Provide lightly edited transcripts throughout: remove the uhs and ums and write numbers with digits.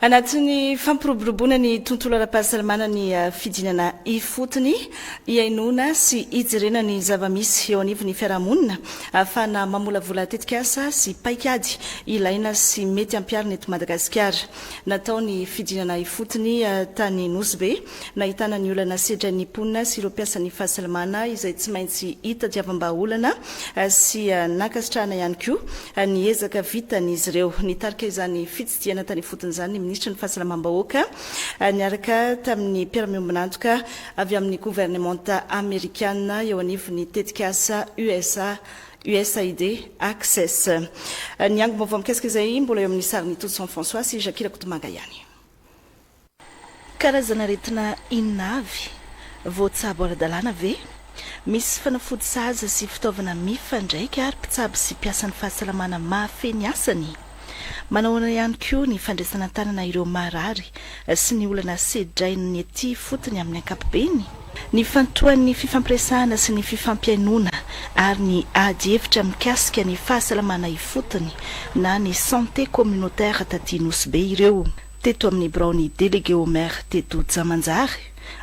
Anatin'ny fampiroboroboana ny tontolo ara-pahasalamana ny fidinana ifotony iainona sy ijerena ny zavamisy eo anivon'ny fiarahamonina ahafahana mamolavola tetikasa sy paikady ilaina sy mety ampiarina eto Madagasikara. Natao ny fidinana ifotony tany Nosbe nahitana ny olana sedrany mponina sy ireo mpiasa ny fahasalamana izay tsy maintsy hitadiavam-baolana sy nakasitrahana ihany koa ny ezaka vitan'izy ireo. Nitarika izany fitsidiana tany ifotony izany Ministra ny fahasalamam-bahoaka niaraka tamin'ny mpiara-miombonantoka avy amin'ny gouvernemanta amerikana eo anivon'ny tetikasa USAID Access. Ny ango-baovao mikasika izay mbola eo amin'ny sariny Toussaint François sy Jacques Kotomanga ihany. Karazana aretina inona avy voatsabo ara-dalàna ve? Misy fanafody saza sy fitaovana mifandraika ary mpitsabo sy mpiasan'ny fahasalamana mahafeny asany. Manahoana ihany koa ny fandraisana tanana ireo marary sy ny olana sedrainy ety fotony amin'ny ankapobeny. Ny fantoan'ny fifampiresahana sy ny fifampiainona ary ny ady hevitra mikasika ny fahasalamana ifotony na ny santé communautaire taty Nosbe ireo. Teto amin'ny Braony délégué au maire teto Jamanjary.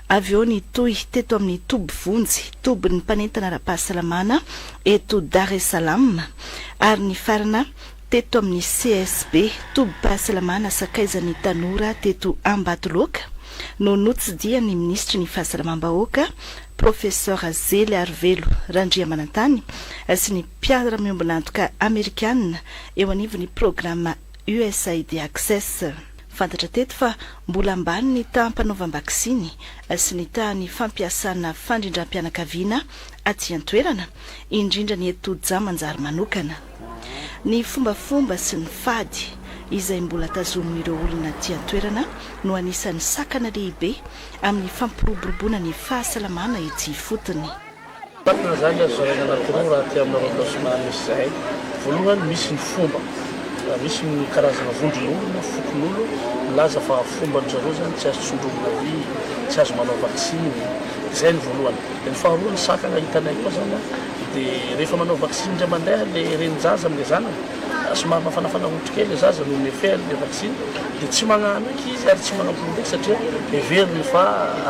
Avy eo ny toy teto amin'ny Toby Vonjy, toby ny mpanentana ara-pahasalamana eto Dar es Salaam ary ny farana teto amin'ny CSB toby-pahasalamana sakaizan'ny tanora teto Ambatoloka no notsidia ny ministry ny fahasalamam-bahoaka professeur Zely Arvelo Randriamanantany sy ny mpiara-miombonantoka amerikana eo anivon'ny programa USAID Access. Fantatra teto fa mbola ambany ny tampanaovam-bakisiny sy ny tahany fampiasana fandrindram-pianakaviana aty an-toerana indrindra ny eto Jamanjary manokana. Ny fombafomba sy ny fady izay mbola tazomin'ireo olona aty an-toerana no anisan'ny sakana lehibe amin'ny fampiroboroboana ny fahasalamana ety fotony. Patna zany azoraina natoroa raha ty amin'ny arrondissement misy zahay. Voalohany misy ny fomba, misy ny karazana vondron'olo na fokon'olo milaza fa fomban-jareo zany tsy azo tsondromina vy, tsy azo manao vaksiny. Izay ny voalohany. Dia ny faharoa ny sakana hitanay koa zany dia rehefa manao vaksiny indray mandeha le renin-jaza amin'ny zanany somary mafanafana otrikely le zaza no mefere le vaksiny dia tsy magnanaky izy ary tsy manampy ndraiky satria heveriny fa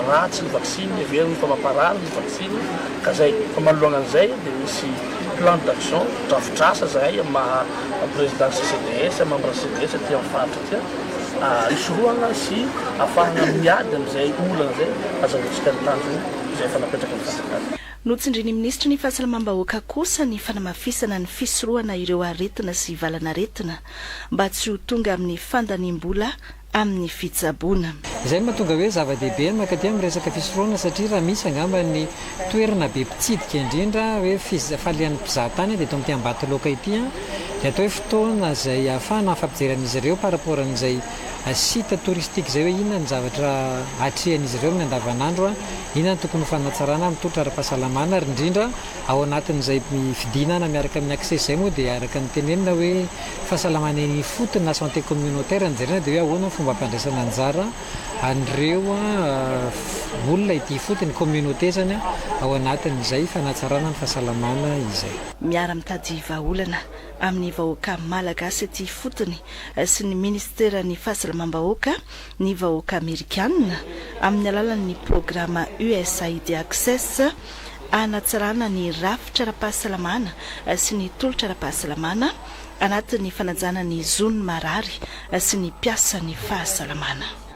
ratsy ny vaksiny, heveriny fa mamparary ny vaksiny ka zay fa manoloana an'izay dia misy plan d'action drafitrasa zahay maha président CCDS membre CCDS aty amin'ny faritra aty isorohana sy ahafahana miady amin'izay olana zay azahoantsika ny tanjona izay efa napetraka amin'ny fasakana. Notsindrin'ny ministry ny fahasalamam-bahoaka kosa ny fanamafisana ny fisorohana ireo aretina sy valana aretina mba tsy ho tonga amin'ny fandaniam-bola amin'ny fitsaboana. Izay mahatonga hoe zava-dehibe ny makaty amin'ny resaka fisorohana satria raha misy angamba ny toerana be mpitsidika indrindra hoe falian'ny mpizahatany dia eto amin'ity Ambatoloka ity dia atao hoe fotoana izay ahafahana fampijeran'izy ireo par rapport an'izay site touristique izay hoe inona ny zavatra atrehan'izy ireo amin'ny andavanandro, inona ny tokony fanatsarana amin'ny toetra ara-pahasalamana ary indrindra ao anatin'izay fidinana miaraka amin'ny accès izay moa dia araka ny tenenina hoe fahasalamana ny fotony na santé communautaire nijerena dia hoe ahoana ny fomba ampandraisana anjara an'ireo olona ity fotony communauté zany ao anatin'izay fanatsarana ny fahasalamana izay. Miara-mitady vahaolana amin'ny vahoaka malagasy ety fotony sy ny ministera ny fahasalamam-bahoaka ny vahoaka amerikana amin'ny alalan'ny programa USAID Access anatsarana ny rafitra ara-pahasalamana sy ny tolotra ara-pahasalamana anatin'ny fanajana ny zony marary sy ny mpiasa ny fahasalamana.